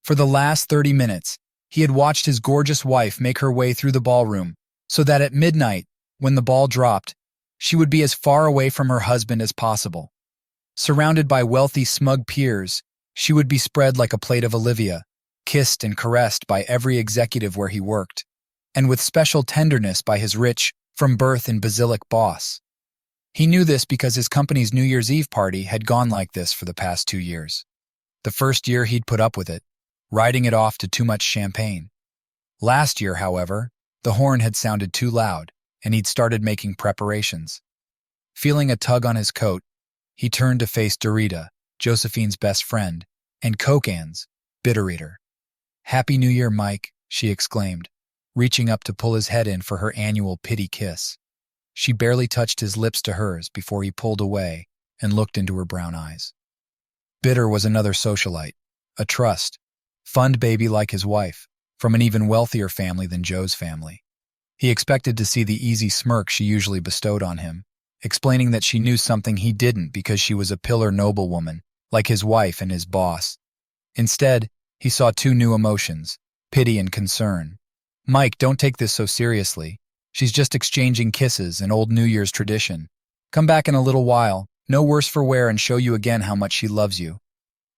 For the last 30 minutes, he had watched his gorgeous wife make her way through the ballroom, so that at midnight, when the ball dropped, she would be as far away from her husband as possible. Surrounded by wealthy, smug peers, she would be spread like a plate of Olivia, kissed and caressed by every executive where he worked, and with special tenderness by his rich, from birth and basilic boss. He knew this because his company's New Year's Eve party had gone like this for the past 2 years. The first year he'd put up with it, riding it off to too much champagne. Last year, however, the horn had sounded too loud, and he'd started making preparations. Feeling a tug on his coat, he turned to face Dorita, Josephine's best friend, and Cocan's bitter eater. "Happy New Year, Mike," she exclaimed, reaching up to pull his head in for her annual pity kiss. She barely touched his lips to hers before he pulled away and looked into her brown eyes. Bitter was another socialite, a trust, fund baby like his wife, from an even wealthier family than Joe's family. He expected to see the easy smirk she usually bestowed on him, explaining that she knew something he didn't because she was a pillar noblewoman, like his wife and his boss. Instead, he saw two new emotions, pity and concern. "Mike, don't take this so seriously. She's just exchanging kisses, an old New Year's tradition. Come back in a little while, no worse for wear, and show you again how much she loves you."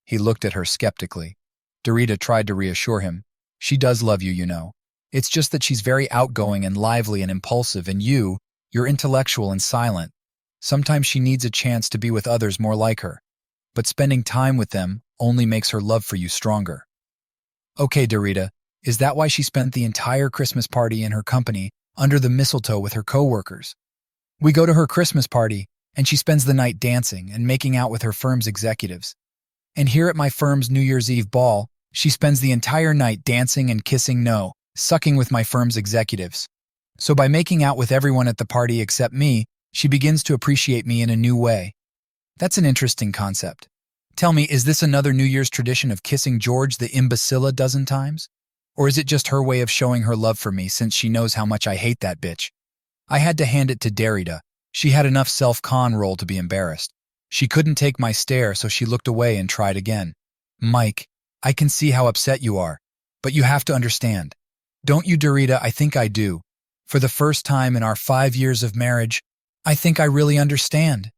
He looked at her skeptically. Dorita tried to reassure him. "She does love you, you know. It's just that she's very outgoing and lively and impulsive, and you're intellectual and silent. Sometimes she needs a chance to be with others more like her. But spending time with them only makes her love for you stronger." "Okay, Dorita, is that why she spent the entire Christmas party in her company under the mistletoe with her coworkers? We go to her Christmas party, and she spends the night dancing and making out with her firm's executives. And here at my firm's New Year's Eve ball, she spends the entire night dancing and sucking with my firm's executives. So by making out with everyone at the party except me, she begins to appreciate me in a new way. That's an interesting concept. Tell me, is this another New Year's tradition of kissing George the imbecile a dozen times? Or is it just her way of showing her love for me since she knows how much I hate that bitch?" I had to hand it to Dorita. She had enough self-control to be embarrassed. She couldn't take my stare, so she looked away and tried again. "Mike, I can see how upset you are, but you have to understand. Don't you, Dorita? I think I do. For the first time in our 5 years of marriage, I think I really understand."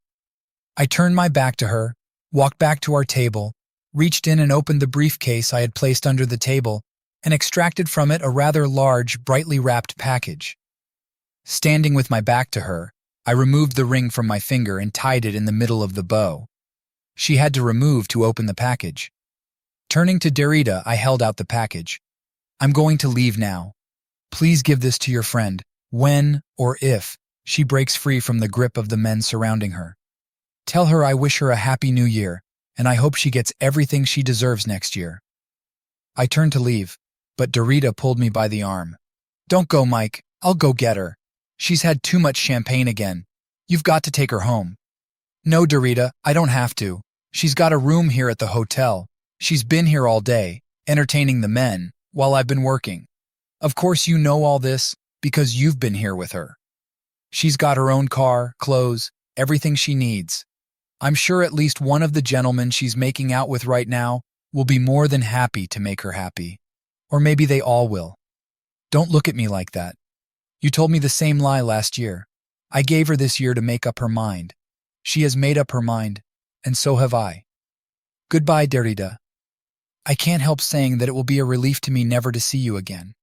I turned my back to her, walked back to our table, reached in and opened the briefcase I had placed under the table, and extracted from it a rather large, brightly wrapped package. Standing with my back to her, I removed the ring from my finger and tied it in the middle of the bow. She had to remove to open the package. Turning to Dorita, I held out the package. "I'm going to leave now. Please give this to your friend, when, or if, she breaks free from the grip of the men surrounding her. Tell her I wish her a happy new year, and I hope she gets everything she deserves next year." I turned to leave, but Dorita pulled me by the arm. "Don't go, Mike. I'll go get her. She's had too much champagne again. You've got to take her home." "No, Dorita, I don't have to. She's got a room here at the hotel. She's been here all day, entertaining the men, while I've been working. Of course you know all this, because you've been here with her. She's got her own car, clothes, everything she needs. I'm sure at least one of the gentlemen she's making out with right now will be more than happy to make her happy. Or maybe they all will. Don't look at me like that. You told me the same lie last year. I gave her this year to make up her mind. She has made up her mind, and so have I. Goodbye, Dorita. I can't help saying that it will be a relief to me never to see you again."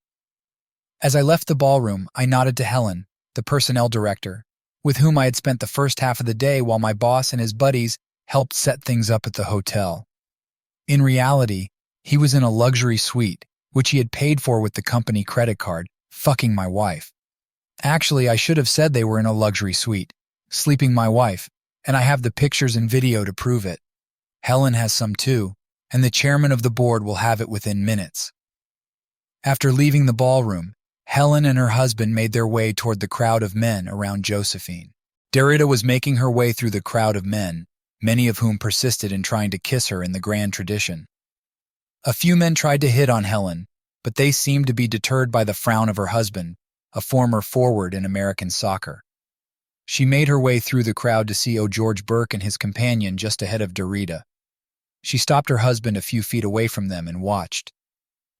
As I left the ballroom, I nodded to Helen, the personnel director, with whom I had spent the first half of the day while my boss and his buddies helped set things up at the hotel. In reality, he was in a luxury suite, which he had paid for with the company credit card, fucking my wife. Actually, I should have said they were in a luxury suite, sleeping my wife, and I have the pictures and video to prove it. Helen has some too, and the chairman of the board will have it within minutes. After leaving the ballroom, Helen and her husband made their way toward the crowd of men around Josephine. Dorita was making her way through the crowd of men, many of whom persisted in trying to kiss her in the grand tradition. A few men tried to hit on Helen, but they seemed to be deterred by the frown of her husband, a former forward in American soccer. She made her way through the crowd to see George Burke and his companion just ahead of Dorita. She stopped her husband a few feet away from them and watched.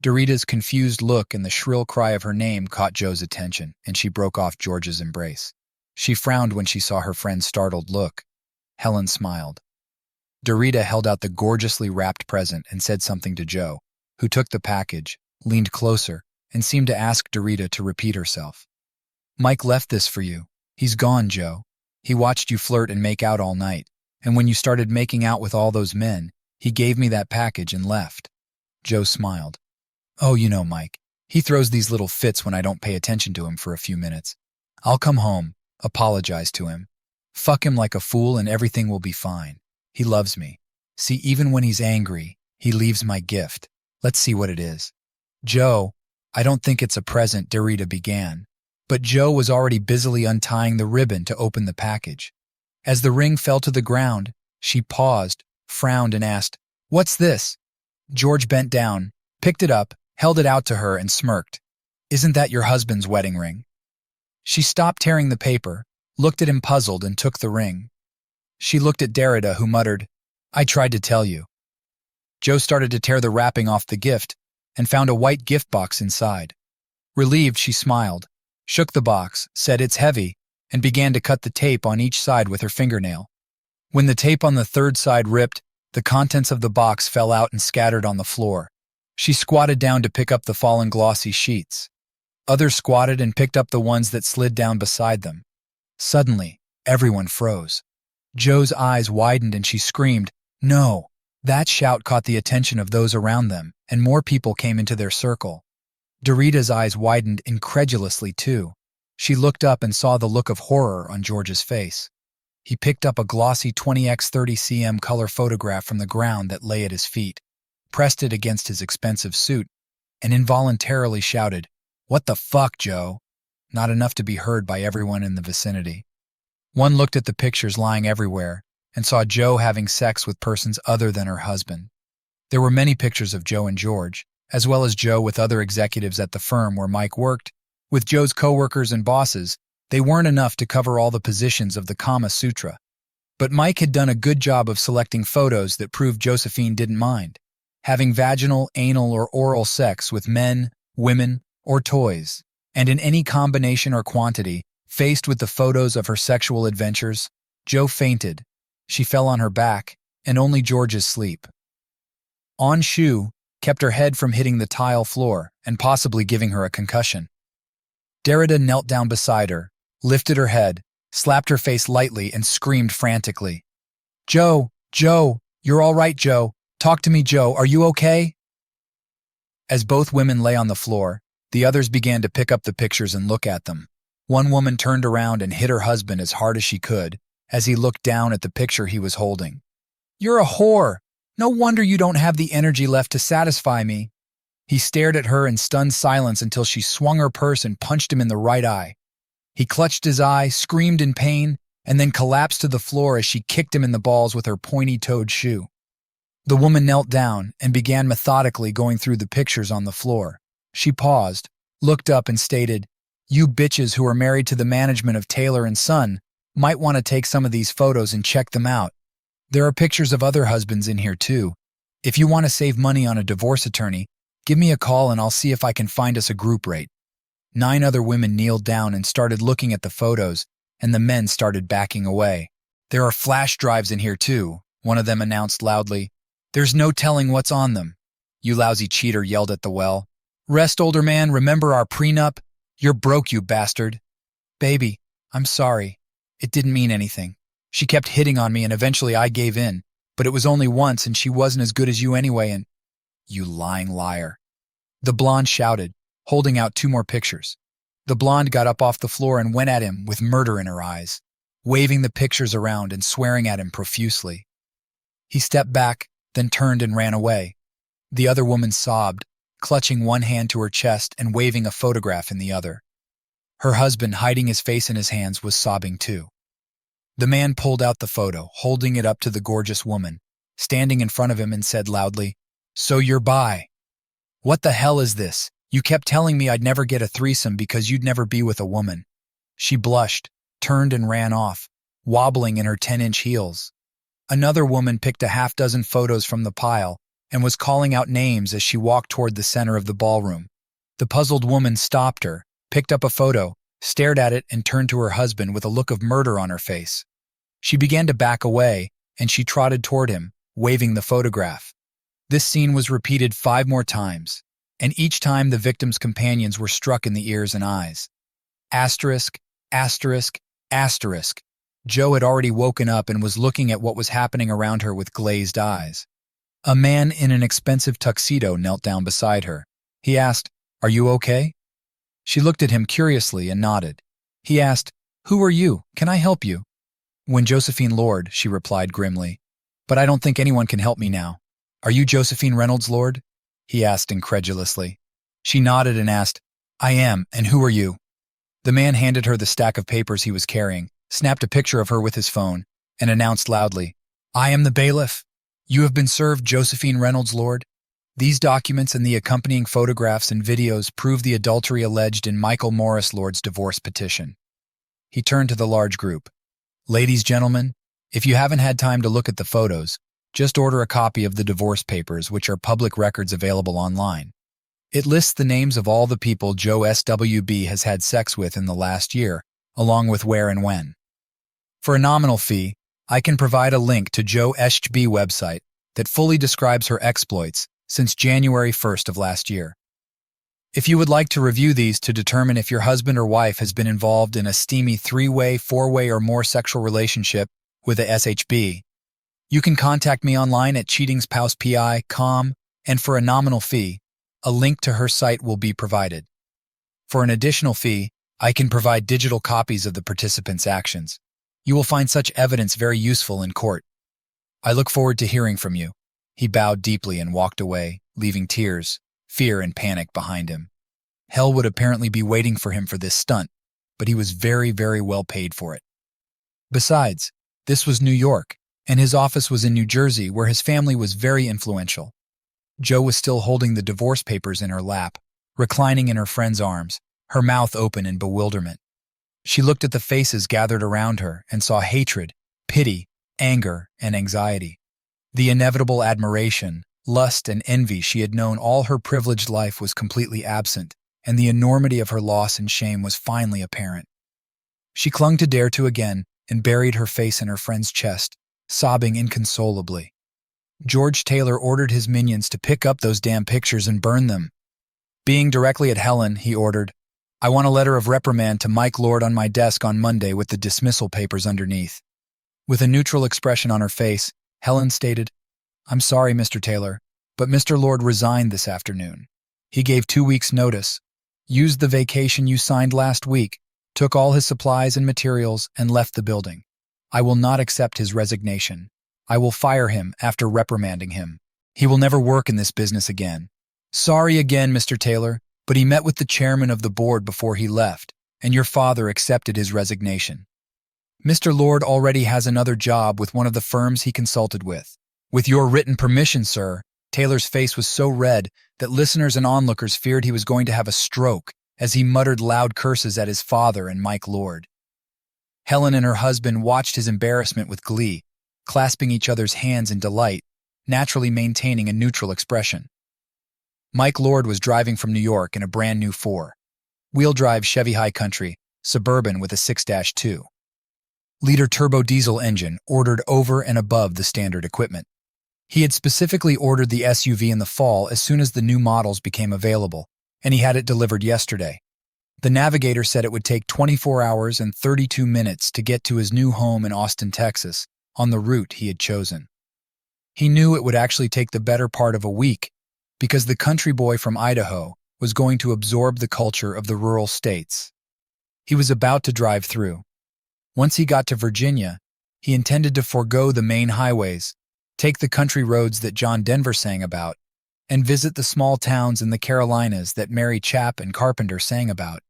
Dorita's confused look and the shrill cry of her name caught Joe's attention, and she broke off George's embrace. She frowned when she saw her friend's startled look. Helen smiled. Dorita held out the gorgeously wrapped present and said something to Joe, who took the package, leaned closer, and seemed to ask Dorita to repeat herself. "Mike left this for you. He's gone, Joe. He watched you flirt and make out all night, and when you started making out with all those men, he gave me that package and left." Joe smiled. "Oh, you know Mike. He throws these little fits when I don't pay attention to him for a few minutes. I'll come home, apologize to him, fuck him like a fool, and everything will be fine. He loves me. See, even when he's angry, he leaves my gift. Let's see what it is." "Joe, I don't think it's a present," Dorita began, but Joe was already busily untying the ribbon to open the package. As the ring fell to the ground, she paused, frowned, and asked, "What's this?" George bent down, picked it up, held it out to her, and smirked. "Isn't that your husband's wedding ring?" She stopped tearing the paper, looked at him puzzled, and took the ring. She looked at Dorita, who muttered, "I tried to tell you." Joe started to tear the wrapping off the gift and found a white gift box inside. Relieved, she smiled, shook the box, said it's heavy, and began to cut the tape on each side with her fingernail. When the tape on the third side ripped, the contents of the box fell out and scattered on the floor. She squatted down to pick up the fallen glossy sheets. Others squatted and picked up the ones that slid down beside them. Suddenly, everyone froze. Joe's eyes widened and she screamed, "No!" That shout caught the attention of those around them, and more people came into their circle. Dorita's eyes widened incredulously too. She looked up and saw the look of horror on George's face. He picked up a glossy 20x30 cm color photograph from the ground that lay at his feet, pressed it against his expensive suit, and involuntarily shouted, "What the fuck, Joe?" Not enough to be heard by everyone in the vicinity. One looked at the pictures lying everywhere and saw Joe having sex with persons other than her husband. There were many pictures of Joe and George, as well as Joe with other executives at the firm where Mike worked. With Joe's coworkers and bosses, they weren't enough to cover all the positions of the Kama Sutra. But Mike had done a good job of selecting photos that proved Josephine didn't mind having vaginal, anal, or oral sex with men, women, or toys. And in any combination or quantity, faced with the photos of her sexual adventures, Joe fainted. She fell on her back, and only George's sleep. On shoe kept her head from hitting the tile floor and possibly giving her a concussion. Dorita knelt down beside her, lifted her head, slapped her face lightly, and screamed frantically. "Joe! Joe! You're all right, Joe! Talk to me, Joe! Are you okay?" As both women lay on the floor, the others began to pick up the pictures and look at them. One woman turned around and hit her husband as hard as she could as he looked down at the picture he was holding. "You're a whore! No wonder you don't have the energy left to satisfy me." He stared at her in stunned silence until she swung her purse and punched him in the right eye. He clutched his eye, screamed in pain, and then collapsed to the floor as she kicked him in the balls with her pointy-toed shoe. The woman knelt down and began methodically going through the pictures on the floor. She paused, looked up, and stated, "You bitches who are married to the management of Taylor & Son might want to take some of these photos and check them out. There are pictures of other husbands in here too. If you want to save money on a divorce attorney, give me a call and I'll see if I can find us a group rate." 9 other women kneeled down and started looking at the photos, and the men started backing away. "There are flash drives in here too," one of them announced loudly. "There's no telling what's on them." "You lousy cheater," yelled at the well. "Rest, older man, remember our prenup? You're broke, you bastard." "Baby, I'm sorry. It didn't mean anything. She kept hitting on me and eventually I gave in, but it was only once and she wasn't as good as you anyway and—" "You lying liar." The blonde shouted, holding out 2 more pictures. The blonde got up off the floor and went at him with murder in her eyes, waving the pictures around and swearing at him profusely. He stepped back, then turned and ran away. The other woman sobbed, clutching one hand to her chest and waving a photograph in the other. Her husband, hiding his face in his hands, was sobbing too. The man pulled out the photo, holding it up to the gorgeous woman, standing in front of him, and said loudly, "So you're bi. What the hell is this? You kept telling me I'd never get a threesome because you'd never be with a woman." She blushed, turned and ran off, wobbling in her 10-inch heels. Another woman picked a half-dozen photos from the pile and was calling out names as she walked toward the center of the ballroom. The puzzled woman stopped her, picked up a photo, stared at it, and turned to her husband with a look of murder on her face. She began to back away, and she trotted toward him, waving the photograph. This scene was repeated 5 more times, and each time the victim's companions were struck in the ears and eyes. Asterisk, asterisk, asterisk. Joe had already woken up and was looking at what was happening around her with glazed eyes. A man in an expensive tuxedo knelt down beside her. He asked, "Are you okay?" She looked at him curiously and nodded. He asked, "Who are you? Can I help you?" "When Josephine Lord," she replied grimly. "But I don't think anyone can help me now." "Are you Josephine Reynolds Lord?" he asked incredulously. She nodded and asked, "I am, and who are you?" The man handed her the stack of papers he was carrying, snapped a picture of her with his phone, and announced loudly, "I am the bailiff. You have been served, Josephine Reynolds Lord. These documents and the accompanying photographs and videos prove the adultery alleged in Michael Morris Lord's divorce petition." He turned to the large group. "Ladies, gentlemen, if you haven't had time to look at the photos, just order a copy of the divorce papers, which are public records available online. It lists the names of all the people Joe SWB has had sex with in the last year, along with where and when. For a nominal fee, I can provide a link to Joe SHB website that fully describes her exploits since January 1st of last year. If you would like to review these to determine if your husband or wife has been involved in a steamy 3-way, 4-way, or more sexual relationship with a SHB, you can contact me online at cheatingspousepi.com, and for a nominal fee, a link to her site will be provided. For an additional fee, I can provide digital copies of the participants' actions. You will find such evidence very useful in court. I look forward to hearing from you." He bowed deeply and walked away, leaving tears, fear, and panic behind him. Hell would apparently be waiting for him for this stunt, but he was very, very well paid for it. Besides, this was New York, and his office was in New Jersey, where his family was very influential. Joe was still holding the divorce papers in her lap, reclining in her friend's arms, her mouth open in bewilderment. She looked at the faces gathered around her and saw hatred, pity, anger, and anxiety. The inevitable admiration, lust, and envy she had known all her privileged life was completely absent, and the enormity of her loss and shame was finally apparent. She clung to dare to again and buried her face in her friend's chest, sobbing inconsolably. George Taylor ordered his minions to pick up those damn pictures and burn them. Being directly at Helen, he ordered, "I want a letter of reprimand to Mike Lord on my desk on Monday with the dismissal papers underneath." With a neutral expression on her face, Helen stated, "I'm sorry, Mr. Taylor, but Mr. Lord resigned this afternoon. He gave 2 weeks' notice, used the vacation you signed last week, took all his supplies and materials, and left the building. I will not accept his resignation. I will fire him after reprimanding him. He will never work in this business again. Sorry again, Mr. Taylor, but he met with the chairman of the board before he left, and your father accepted his resignation. Mr. Lord already has another job with one of the firms he consulted with. With your written permission, sir." Taylor's face was so red that listeners and onlookers feared he was going to have a stroke as he muttered loud curses at his father and Mike Lord. Helen and her husband watched his embarrassment with glee, clasping each other's hands in delight, naturally maintaining a neutral expression. Mike Lord was driving from New York in a brand new 4-wheel-drive Chevy High Country, Suburban with a 6-2-liter turbo diesel engine ordered over and above the standard equipment. He had specifically ordered the SUV in the fall as soon as the new models became available, and he had it delivered yesterday. The navigator said it would take 24 hours and 32 minutes to get to his new home in Austin, Texas, on the route he had chosen. He knew it would actually take the better part of a week, because the country boy from Idaho was going to absorb the culture of the rural states. He was about to drive through. Once he got to Virginia, he intended to forego the main highways, take the country roads that John Denver sang about, and visit the small towns in the Carolinas that Mary Chapp and Carpenter sang about.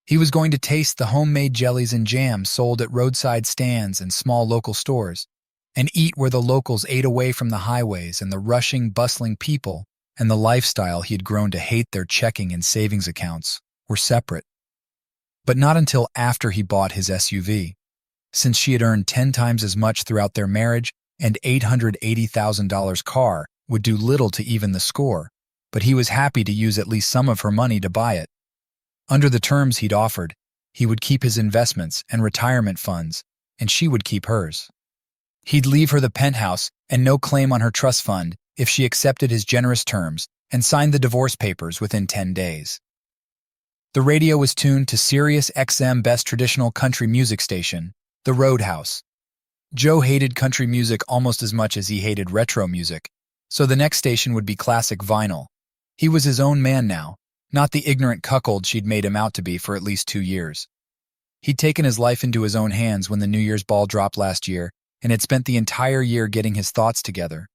He was going to taste the homemade jellies and jams sold at roadside stands and small local stores, and eat where the locals ate away from the highways and the rushing, bustling people and the lifestyle he had grown to hate. Their checking and savings accounts were separate. But not until after he bought his SUV, since she had earned 10 times as much throughout their marriage and $880,000 car would do little to even the score, but he was happy to use at least some of her money to buy it. Under the terms he'd offered, he would keep his investments and retirement funds, and she would keep hers. He'd leave her the penthouse and no claim on her trust fund if she accepted his generous terms and signed the divorce papers within 10 days. The radio was tuned to Sirius XM Best Traditional Country Music Station, the Roadhouse. Joe hated country music almost as much as he hated retro music, so the next station would be classic vinyl. He was his own man now, not the ignorant cuckold she'd made him out to be for at least 2 years. He'd taken his life into his own hands when the New Year's ball dropped last year and had spent the entire year getting his thoughts together.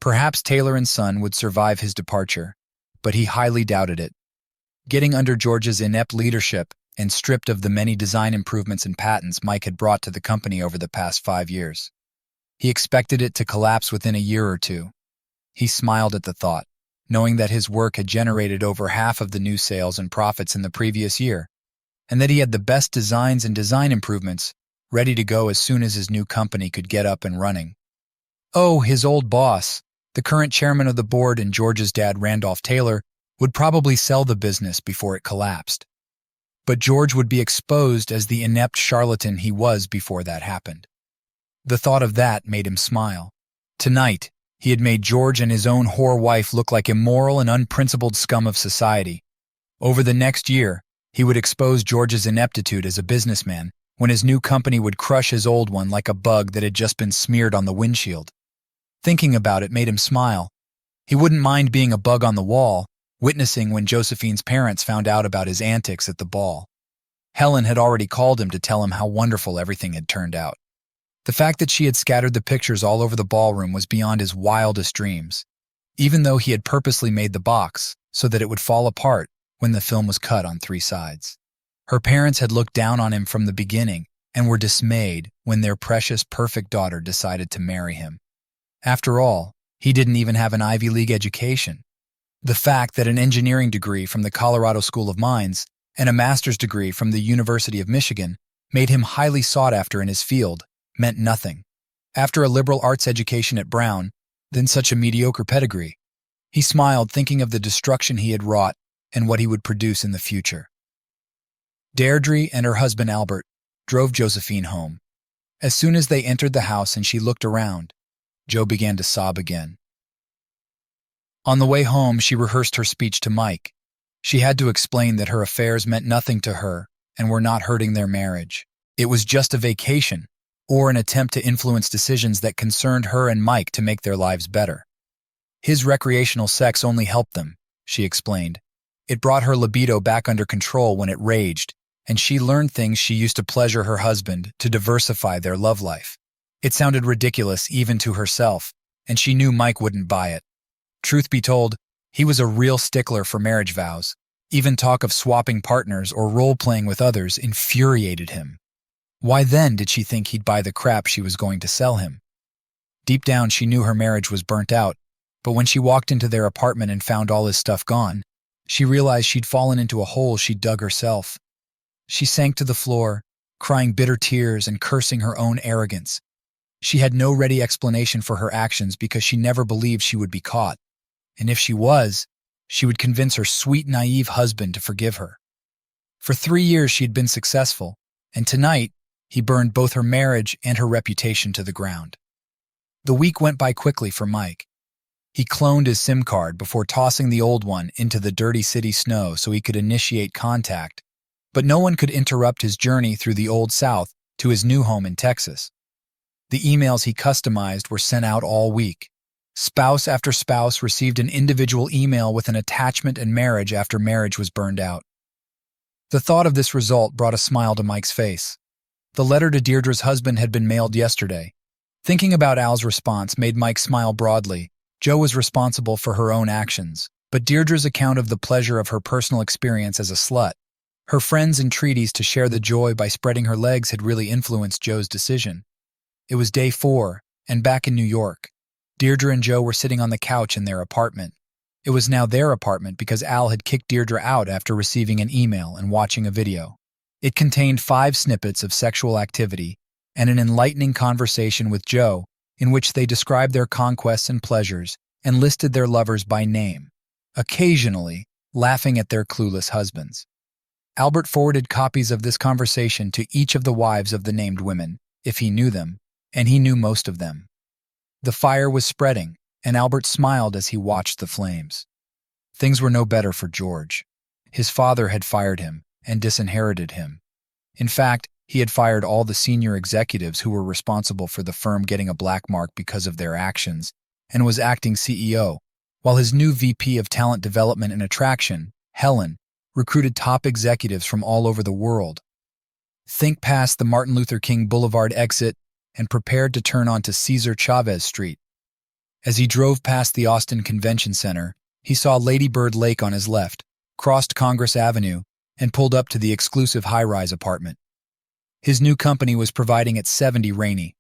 Perhaps Taylor & Son would survive his departure, but he highly doubted it. Getting under George's inept leadership and stripped of the many design improvements and patents Mike had brought to the company over the past 5 years. He expected it to collapse within a year or two. He smiled at the thought, knowing that his work had generated over half of the new sales and profits in the previous year, and that he had the best designs and design improvements ready to go as soon as his new company could get up and running. Oh, his old boss, the current chairman of the board and George's dad, Randolph Taylor, would probably sell the business before it collapsed. But George would be exposed as the inept charlatan he was before that happened. The thought of that made him smile. Tonight, he had made George and his own whore wife look like immoral and unprincipled scum of society. Over the next year, he would expose George's ineptitude as a businessman when his new company would crush his old one like a bug that had just been smeared on the windshield. Thinking about it made him smile. He wouldn't mind being a bug on the wall, witnessing when Josephine's parents found out about his antics at the ball. Helen had already called him to tell him how wonderful everything had turned out. The fact that she had scattered the pictures all over the ballroom was beyond his wildest dreams, even though he had purposely made the box so that it would fall apart when the film was cut on 3 sides. Her parents had looked down on him from the beginning and were dismayed when their precious, perfect daughter decided to marry him. After all, he didn't even have an Ivy League education. The fact that an engineering degree from the Colorado School of Mines and a master's degree from the University of Michigan made him highly sought after in his field meant nothing. After a liberal arts education at Brown, then such a mediocre pedigree. He smiled, thinking of the destruction he had wrought and what he would produce in the future. Deirdre and her husband Albert drove Josephine home. As soon as they entered the house and she looked around, Joe began to sob again. On the way home, she rehearsed her speech to Mike. She had to explain that her affairs meant nothing to her and were not hurting their marriage. It was just a vacation, or an attempt to influence decisions that concerned her and Mike to make their lives better. His recreational sex only helped them, she explained. It brought her libido back under control when it raged, and she learned things she used to pleasure her husband to diversify their love life. It sounded ridiculous even to herself, and she knew Mike wouldn't buy it. Truth be told, he was a real stickler for marriage vows. Even talk of swapping partners or role-playing with others infuriated him. Why then did she think he'd buy the crap she was going to sell him? Deep down, she knew her marriage was burnt out, but when she walked into their apartment and found all his stuff gone, she realized she'd fallen into a hole she'd dug herself. She sank to the floor, crying bitter tears and cursing her own arrogance. She had no ready explanation for her actions because she never believed she would be caught. And if she was, she would convince her sweet, naive husband to forgive her. For 3 years she had been successful, and tonight he burned both her marriage and her reputation to the ground. The week went by quickly for Mike. He cloned his SIM card before tossing the old one into the dirty city snow so he could initiate contact, but no one could interrupt his journey through the Old South to his new home in Texas. The emails he customized were sent out all week. Spouse after spouse received an individual email with an attachment, and marriage after marriage was burned out. The thought of this result brought a smile to Mike's face. The letter to Deirdre's husband had been mailed yesterday. Thinking about Al's response made Mike smile broadly. Joe was responsible for her own actions, but Deirdre's account of the pleasure of her personal experience as a slut, her friends' entreaties to share the joy by spreading her legs had really influenced Joe's decision. It was day 4, and back in New York. Deirdre and Joe were sitting on the couch in their apartment. It was now their apartment because Al had kicked Deirdre out after receiving an email and watching a video. It contained 5 snippets of sexual activity and an enlightening conversation with Joe in which they described their conquests and pleasures and listed their lovers by name, occasionally laughing at their clueless husbands. Albert forwarded copies of this conversation to each of the wives of the named women, if he knew them, and he knew most of them. The fire was spreading, and Albert smiled as he watched the flames. Things were no better for George. His father had fired him and disinherited him. In fact, he had fired all the senior executives who were responsible for the firm getting a black mark because of their actions, and was acting CEO, while his new VP of Talent Development and Attraction, Helen, recruited top executives from all over the world. Think past the Martin Luther King Boulevard exit and prepared to turn onto Cesar Chavez Street. As he drove past the Austin Convention Center, he saw Lady Bird Lake on his left, crossed Congress Avenue, and pulled up to the exclusive high-rise apartment. His new company was providing at 70 Rainey.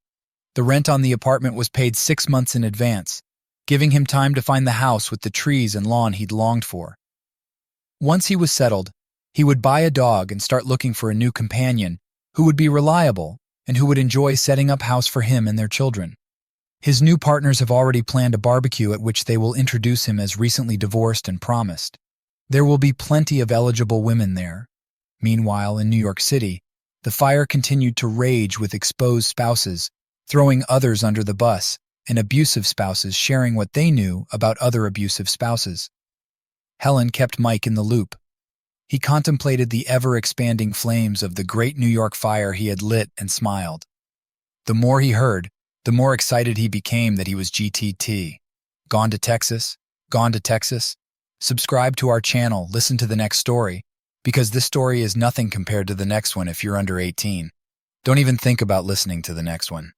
The rent on the apartment was paid 6 months in advance, giving him time to find the house with the trees and lawn he'd longed for. Once he was settled, he would buy a dog and start looking for a new companion who would be reliable and who would enjoy setting up house for him and their children. His new partners have already planned a barbecue at which they will introduce him as recently divorced and promised. There will be plenty of eligible women there. Meanwhile, in New York City, the fire continued to rage with exposed spouses, throwing others under the bus, and abusive spouses sharing what they knew about other abusive spouses. Helen kept Mike in the loop. He contemplated the ever-expanding flames of the great New York fire he had lit and smiled. The more he heard, the more excited he became that he was GTT. Gone to Texas? Gone to Texas? Subscribe to our channel, listen to the next story, because this story is nothing compared to the next one if you're under 18. Don't even think about listening to the next one.